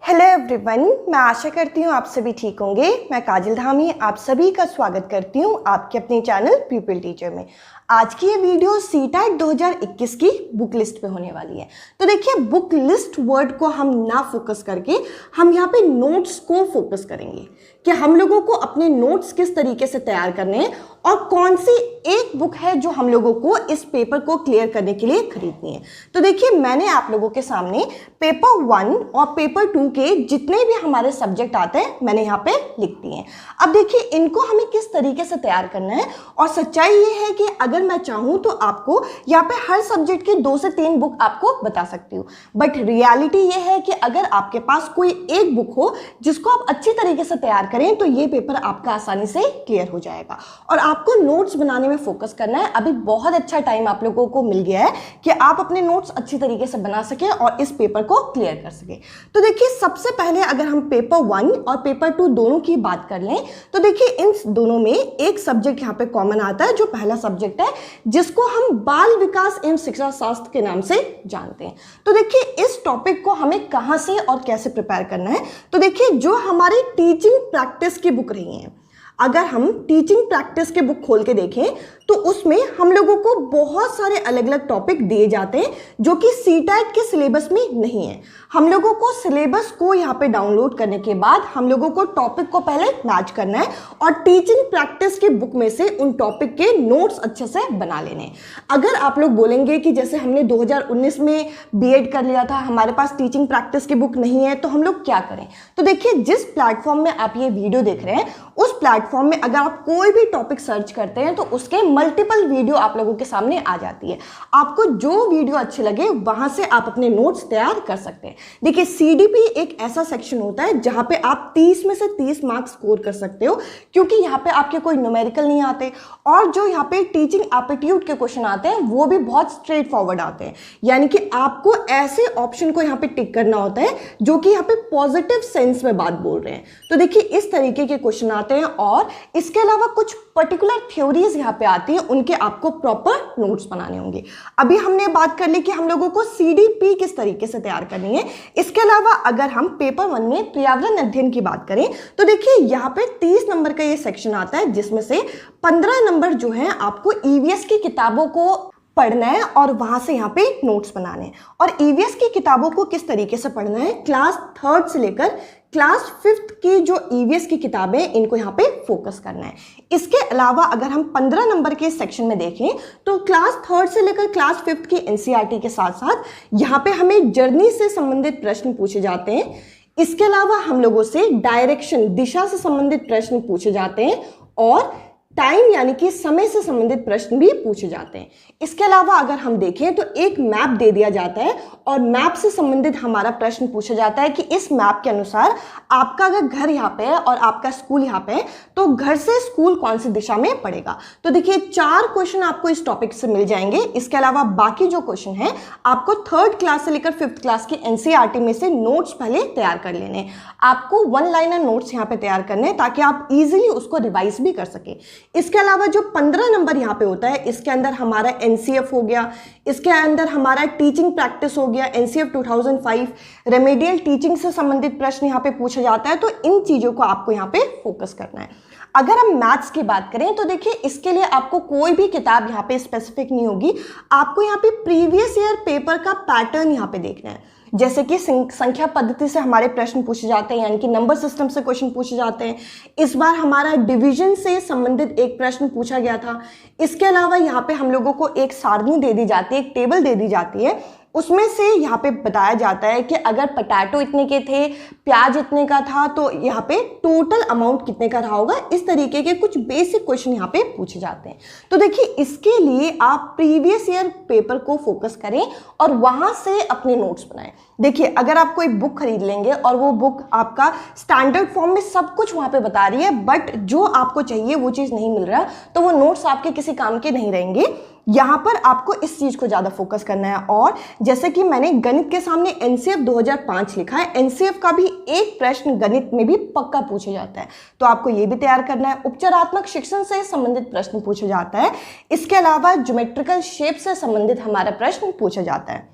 Hello everyone, मैं आशा करती हूँ आप सभी ठीक होंगे। मैं काजल धामी आप सभी का स्वागत करती हूँ आपके अपने चैनल पीपल टीचर में। आज की ये वीडियो सीटेट 2021 की बुक लिस्ट पे होने वाली है। तो देखिए, बुक लिस्ट वर्ड को हम ना फोकस करके हम यहाँ पे नोट्स को फोकस करेंगे कि हम लोगों को अपने नोट्स किस तरीके से तैयार करने हैं और कौन सी एक बुक है जो हम लोगों को इस पेपर को क्लियर करने के लिए खरीदनी है। तो देखिए, मैंने आप लोगों के सामने पेपर 1 और पेपर 2 के जितने भी हमारे सब्जेक्ट आते हैं मैंने यहाँ पे लिख दिए हैं। अब देखिए, इनको हमें किस तरीके से तैयार करना है। और सच्चाई ये है कि अगर मैं चाहूँ तो आपको यहाँ पे हर सब्जेक्ट की 2 से 3 बुक आपको बता सकती हूँ, बट रियलिटी ये है कि अगर आपके पास कोई एक बुक हो जिसको आप अच्छी तरीके से तैयार करें तो ये पेपर आपका आसानी से क्लियर हो जाएगा। और आपको नोट्स बनाने में फोकस करना है। अभी बहुत अच्छा टाइम आप लोगों को मिल गया है कि आप अपने नोट्स अच्छी तरीके से बना सके और इस पेपर को क्लियर कर सके। तो देखिए, सबसे पहले अगर हम पेपर 1 और पेपर 2 दोनों की बात कर लें तो देखिए, इन दोनों में एक सब्जेक्ट यहाँ पे कॉमन आता है जो पहला सब्जेक्ट है जिसको हम बाल विकास एवं शिक्षा शास्त्र के नाम से जानते हैं। तो देखिए, इस टॉपिक को हमें कहां से और कैसे प्रिपेयर करना है। तो देखिए, जो हमारी टीचिंग प्रैक्टिस की बुक रही है, अगर हम टीचिंग प्रैक्टिस के बुक खोल के देखें तो उसमें हम लोगों को बहुत सारे अलग अलग टॉपिक दिए जाते हैं जो कि सीटेट के सिलेबस में नहीं है। हम लोगों को सिलेबस को यहाँ पे डाउनलोड करने के बाद हम लोगों को टॉपिक को पहले मैच करना है और टीचिंग प्रैक्टिस की बुक में से उन टॉपिक के नोट्स अच्छे से बना लेने हैं। अगर आप लोग बोलेंगे कि जैसे हमने 2019 में बीएड कर लिया था, हमारे पास टीचिंग प्रैक्टिस की बुक नहीं है, तो हम लोग क्या करें। तो देखिए, जिस प्लेटफॉर्म में आप ये वीडियो देख रहे हैं उस प्लेटफॉर्म में अगर आप कोई भी टॉपिक सर्च करते हैं तो उसके मल्टीपल वीडियो आप लोगों के सामने आ जाती है। आपको जो वीडियो अच्छे लगे वहां से आप अपने नोट्स तैयार कर सकते हैं। देखिए, सीडीपी एक ऐसा सेक्शन होता है जहां पे आप 30 में से 30 मार्क्स स्कोर कर सकते हो, क्योंकि यहाँ पे आपके कोई न्यूमेरिकल नहीं आते और जो यहाँ पे टीचिंग एप्टीट्यूड के क्वेश्चन आते हैं वो भी बहुत स्ट्रेट फॉरवर्ड आते हैं। यानी कि आपको ऐसे ऑप्शन को यहाँ पे टिक करना होता है जो कि यहाँ पे पॉजिटिव सेंस में बात बोल रहे हैं। तो देखिए, इस तरीके के क्वेश्चन आते हैं और इसके अलावा कुछ पर्टिकुलर थ्योरीज यहाँ पे आती है, उनके आपको प्रॉपर नोट्स बनाने होंगे। अभी हमने बात कर ली कि हम लोगों को सीडीपी किस तरीके से तैयार करनी है। इसके अलावा अगर हम पेपर 1 में पर्यावरण अध्ययन की बात करें तो देखिए, यहाँ पे 30 नंबर का ये सेक्शन आता है जिसमें से 15 नंबर जो है आपको ईवीएस की किताबों को पढ़ना है और वहां से यहाँ पे नोट्स बनाने हैं। और ईवीएस की किताबों को किस तरीके से पढ़ना है, क्लास 3rd से लेकर क्लास 5th की जो ईवीएस की किताबें इनको यहाँ पे फोकस करना है। इसके अलावा अगर हम 15 नंबर के सेक्शन में देखें तो क्लास 3rd से लेकर क्लास 5th की एनसीईआरटी के साथ साथ यहाँ पे हमें जर्नी से संबंधित प्रश्न पूछे जाते हैं। इसके अलावा हम लोगों से डायरेक्शन, दिशा से संबंधित प्रश्न पूछे जाते हैं और टाइम यानी कि समय से संबंधित प्रश्न भी पूछे जाते हैं। इसके अलावा अगर हम देखें तो एक मैप दे दिया जाता है और मैप से संबंधित हमारा प्रश्न पूछा जाता है कि इस मैप के अनुसार आपका अगर घर यहाँ पे है और आपका स्कूल यहाँ पे है तो घर से स्कूल कौन सी दिशा में पड़ेगा। तो देखिए, 4 क्वेश्चन आपको इस टॉपिक से मिल जाएंगे। इसके अलावा बाकी जो क्वेश्चन है आपको 3rd क्लास से लेकर 5th क्लास की एनसीईआरटी में से नोट्स पहले तैयार कर लेने। आपको 1 लाइनर नोट्स यहाँ पे तैयार करने ताकि आप इजिली उसको रिवाइज भी कर सके। इसके अलावा जो 15 नंबर यहाँ पे होता है, इसके अंदर हमारा एनसीएफ हो गया, इसके अंदर हमारा टीचिंग प्रैक्टिस हो गया, एनसीएफ 2005, रेमेडियल टीचिंग से संबंधित प्रश्न यहाँ पे पूछा जाता है। तो इन चीजों को आपको यहाँ पे फोकस करना है। अगर हम मैथ्स की बात करें तो देखिए, इसके लिए आपको कोई भी किताब यहाँ पे स्पेसिफिक नहीं होगी। आपको यहाँ पे प्रीवियस ईयर पेपर का पैटर्न यहाँ पे देखना है। जैसे कि संख्या पद्धति से हमारे प्रश्न पूछे जाते हैं, यानी कि नंबर सिस्टम से क्वेश्चन पूछे जाते हैं। इस बार हमारा डिवीजन से संबंधित एक प्रश्न पूछा गया था। इसके अलावा यहाँ पे हम लोगों को एक सारणी दे दी जाती है, एक टेबल दे दी जाती है, उसमें से यहाँ पे बताया जाता है कि अगर पोटैटो इतने के थे, प्याज इतने का था, तो यहाँ पे टोटल अमाउंट कितने का रहा होगा। इस तरीके के कुछ बेसिक क्वेश्चन यहाँ पे पूछे जाते हैं। तो देखिए, इसके लिए आप प्रीवियस ईयर पेपर को फोकस करें और वहां से अपने नोट्स बनाएं। देखिए, अगर आप कोई बुक खरीद लेंगे और वो बुक आपका स्टैंडर्ड फॉर्म में सब कुछ वहां पे बता रही है, बट जो आपको चाहिए वो चीज नहीं मिल रहा, तो वो नोट्स आपके किसी काम के नहीं रहेंगे। यहाँ पर आपको इस चीज को ज्यादा फोकस करना है। और जैसे कि मैंने गणित के सामने एनसीएफ 2005 लिखा है, एनसीएफ का भी एक प्रश्न गणित में भी पक्का पूछा जाता है, तो आपको ये भी तैयार करना है। उपचारात्मक शिक्षण से संबंधित प्रश्न पूछा जाता है। इसके अलावा ज्योमेट्रिकल शेप से संबंधित हमारा प्रश्न पूछा जाता है।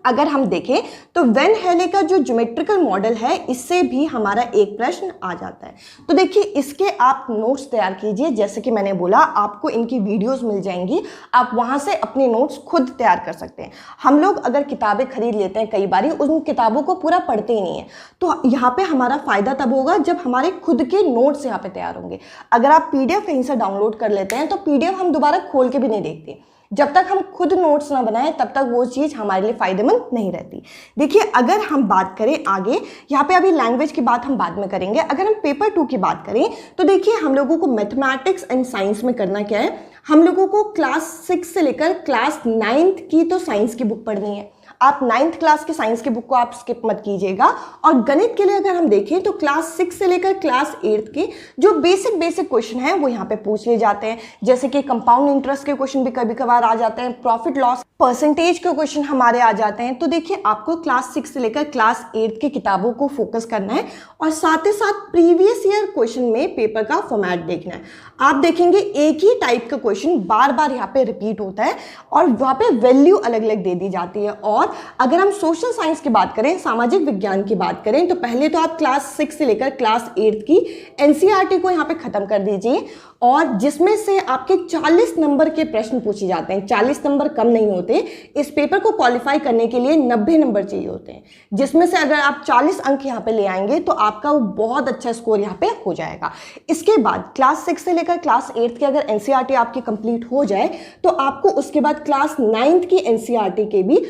अगर हम देखें तो वेन हेले का जो ज्योमेट्रिकल मॉडल है इससे भी हमारा एक प्रश्न आ जाता है। तो देखिए इसके आप नोट्स तैयार कीजिए, जैसे कि मैंने बोला आपको इनकी वीडियोस मिल जाएंगी, आप वहां से अपने नोट्स खुद तैयार कर सकते हैं। हम लोग अगर किताबें खरीद लेते हैं कई बार उन किताबों को पूरा पढ़ते ही नहीं है, तो यहाँ पे हमारा फायदा तब होगा जब हमारे खुद के नोट्स यहाँ पे तैयार होंगे। अगर आप पीडीएफ कहीं से डाउनलोड कर लेते हैं तो पीडीएफ हम दोबारा खोल के भी नहीं देखते। जब तक हम खुद नोट्स ना बनाएं तब तक वो चीज़ हमारे लिए फायदेमंद नहीं रहती। देखिए अगर हम बात करें आगे, यहाँ पे अभी लैंग्वेज की बात हम बाद में करेंगे। अगर हम पेपर 2 की बात करें तो देखिए हम लोगों को मैथमेटिक्स एंड साइंस में करना क्या है, हम लोगों को क्लास 6 से लेकर क्लास 9th की तो साइंस की बुक पढ़नी है। आप 9th क्लास की साइंस की बुक को आप स्किप मत कीजिएगा। और गणित के लिए अगर हम देखें तो क्लास 6 से लेकर क्लास 8th के जो बेसिक क्वेश्चन हैं वो यहाँ पे पूछ लिए जाते हैं, जैसे कि कंपाउंड इंटरेस्ट के क्वेश्चन भी कभी कभार आ जाते हैं, प्रॉफिट लॉस परसेंटेज के क्वेश्चन हमारे आ जाते हैं। तो देखिए आपको क्लास 6 से लेकर क्लास 8th की किताबों को फोकस करना है और साथ ही साथ प्रीवियस ईयर क्वेश्चन में पेपर का फॉर्मेट देखना है। आप देखेंगे एक ही टाइप का क्वेश्चन बार बार यहाँ पे रिपीट होता है और वहाँ पे वैल्यू अलग अलग दे दी जाती है। और अगर हम सोशल साइंस की बात करें, सामाजिक विज्ञान की बात करें, तो पहले तो आप क्लास 6 से लेकर क्लास 8th की एनसीईआरटी को यहाँ पे खत्म कर दीजिए, और जिसमें से आपके 40 नंबर के प्रश्न पूछे जाते हैं। 40 नंबर कम नहीं होते, इस पेपर को क्वालिफाई करने के लिए 90 नंबर चाहिए होते हैं, जिसमें से अगर आप 40 अंक यहाँ पे ले आएंगे तो आपका वो बहुत अच्छा स्कोर यहाँ पे हो जाएगा। इसके बाद क्लास 6 से लेकर क्लास 8th की अगर एनसीईआरटी आपकी कंप्लीट हो जाए तो आपको उसके बाद क्लास 9th की एनसीईआरटी के भी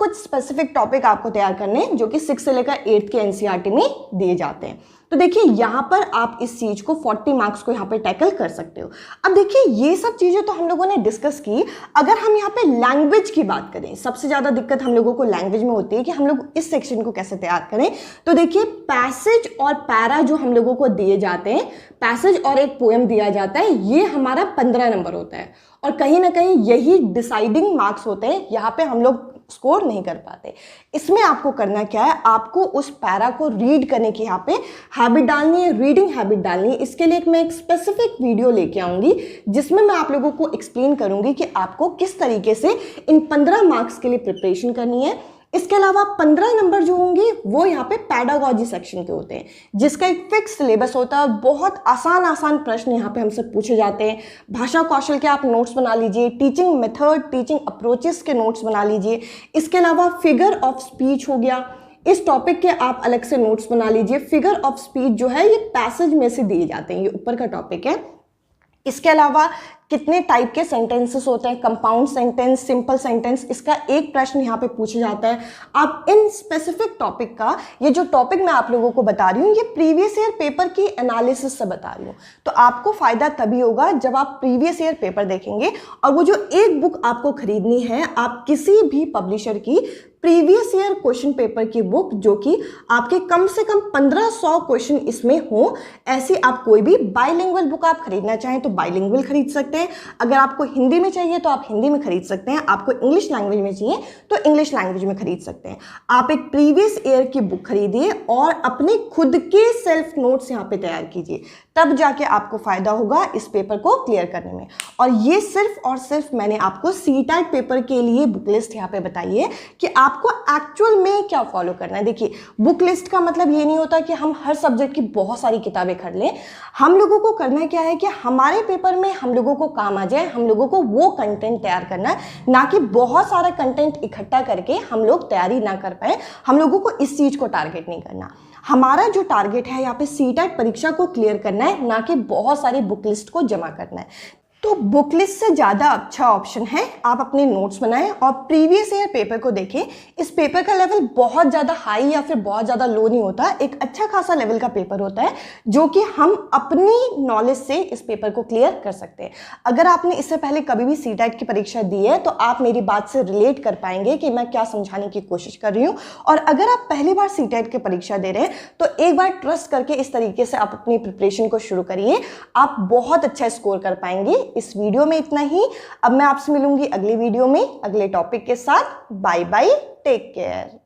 कुछ स्पेसिफिक टॉपिक आपको तैयार करने हैं जो कि 6 से लेकर 8th के एनसीईआरटी में दिए जाते हैं। तो देखिए यहाँ पर आप इस चीज को 40 मार्क्स को यहाँ पे टैकल कर सकते हो। अब देखिए ये सब चीजें तो हम लोगों ने डिस्कस की। अगर हम यहाँ पे लैंग्वेज की बात करें, सबसे ज्यादा दिक्कत हम लोगों को लैंग्वेज में होती है कि हम लोग इस सेक्शन को कैसे तैयार करें। तो देखिए पैसेज और पैरा जो हम लोगों को दिए जाते हैं, पैसेज और एक पोएम दिया जाता है, ये हमारा 15 नंबर होता है और कहीं ना कहीं यही डिसाइडिंग मार्क्स होते हैं। यहाँ पे हम लोग स्कोर नहीं कर पाते। इसमें आपको करना क्या है, आपको उस पैरा को रीड करने की यहाँ पे हैबिट डालनी है, रीडिंग हैबिट डालनी है। इसके लिए मैं एक स्पेसिफिक वीडियो लेके आऊंगी जिसमें मैं आप लोगों को एक्सप्लेन करूंगी कि आपको किस तरीके से इन 15 मार्क्स के लिए प्रिपरेशन करनी है। इसके अलावा 15 नंबर जो होंगे वो यहाँ पे पैडागॉजी सेक्शन के होते हैं, जिसका एक फिक्स सिलेबस होता है। बहुत आसान प्रश्न यहाँ पे हमसे पूछे जाते हैं। भाषा कौशल के आप नोट्स बना लीजिए, टीचिंग मेथड, टीचिंग अप्रोचेस के नोट्स बना लीजिए। इसके अलावा फिगर ऑफ स्पीच हो गया, इस टॉपिक के आप अलग से नोट्स बना लीजिए। फिगर ऑफ स्पीच जो है ये पैसेज में से दिए जाते हैं, ये ऊपर का टॉपिक है। इसके अलावा कितने टाइप के सेंटेंसेस होते हैं, कंपाउंड सेंटेंस, सिंपल सेंटेंस, इसका एक प्रश्न यहाँ पे पूछा जाता है। आप इन स्पेसिफिक टॉपिक का, ये जो टॉपिक मैं आप लोगों को बता रही हूँ ये प्रीवियस ईयर पेपर की एनालिसिस से बता रही हूँ। तो आपको फायदा तभी होगा जब आप प्रीवियस ईयर पेपर देखेंगे। और वो जो एक बुक आपको खरीदनी है, आप किसी भी पब्लिशर की प्रीवियस ईयर क्वेश्चन पेपर की बुक, जो कि आपके कम से कम 1500 क्वेश्चन इसमें हो, ऐसी आप कोई भी बाइलिंगुअल बुक आप खरीदना चाहें तो बाइलिंगुअल खरीद सकते हैं। अगर आपको हिंदी में चाहिए तो आप हिंदी में खरीद सकते हैं, आपको इंग्लिश लैंग्वेज में चाहिए तो इंग्लिश लैंग्वेज में खरीद सकते हैं। आप एक प्रीवियस ईयर की बुक खरीदिए और अपने खुद के सेल्फ नोट्स यहाँ पे तैयार कीजिए, तब जाके आपको फायदा होगा इस पेपर को क्लियर करने में। और ये सिर्फ और सिर्फ मैंने आपको सीटेट पेपर के लिए बुक लिस्ट यहाँ पे बताई है कि आपको एक्चुअल में क्या फॉलो करना है। देखिए बुक लिस्ट का मतलब ये नहीं होता कि हम हर सब्जेक्ट की बहुत सारी किताबें खरीद लें। हम लोगों को करना क्या है कि हमारे पेपर में हम लोगों को काम आ जाए, हम लोगों को वो कंटेंट तैयार करना है, ना कि बहुत सारा कंटेंट इकट्ठा करके हम लोग तैयारी ना कर पाए। हम लोगों को इस चीज को टारगेट नहीं करना। हमारा जो टारगेट है यहाँ पे सीटेट परीक्षा को क्लियर करना है, ना कि बहुत सारी बुक लिस्ट को जमा करना है। तो बुक लिस्ट से ज़्यादा अच्छा ऑप्शन है आप अपने नोट्स बनाएं और प्रीवियस ईयर पेपर को देखें। इस पेपर का लेवल बहुत ज़्यादा हाई या फिर बहुत ज़्यादा लो नहीं होता, एक अच्छा खासा लेवल का पेपर होता है जो कि हम अपनी नॉलेज से इस पेपर को क्लियर कर सकते हैं। अगर आपने इससे पहले कभी भी सीटेट की परीक्षा दी है तो आप मेरी बात से रिलेट कर पाएंगे कि मैं क्या समझाने की कोशिश कर रही हूँ। और अगर आप पहली बार सीटेट की परीक्षा दे रहे हैं तो एक बार ट्रस्ट करके इस तरीके से आप अपनी प्रिपरेशन को शुरू करिए, आप बहुत अच्छा स्कोर कर पाएंगे। इस वीडियो में इतना ही। अब मैं आपसे मिलूंगी अगली वीडियो में अगले टॉपिक के साथ। Bye bye, take care.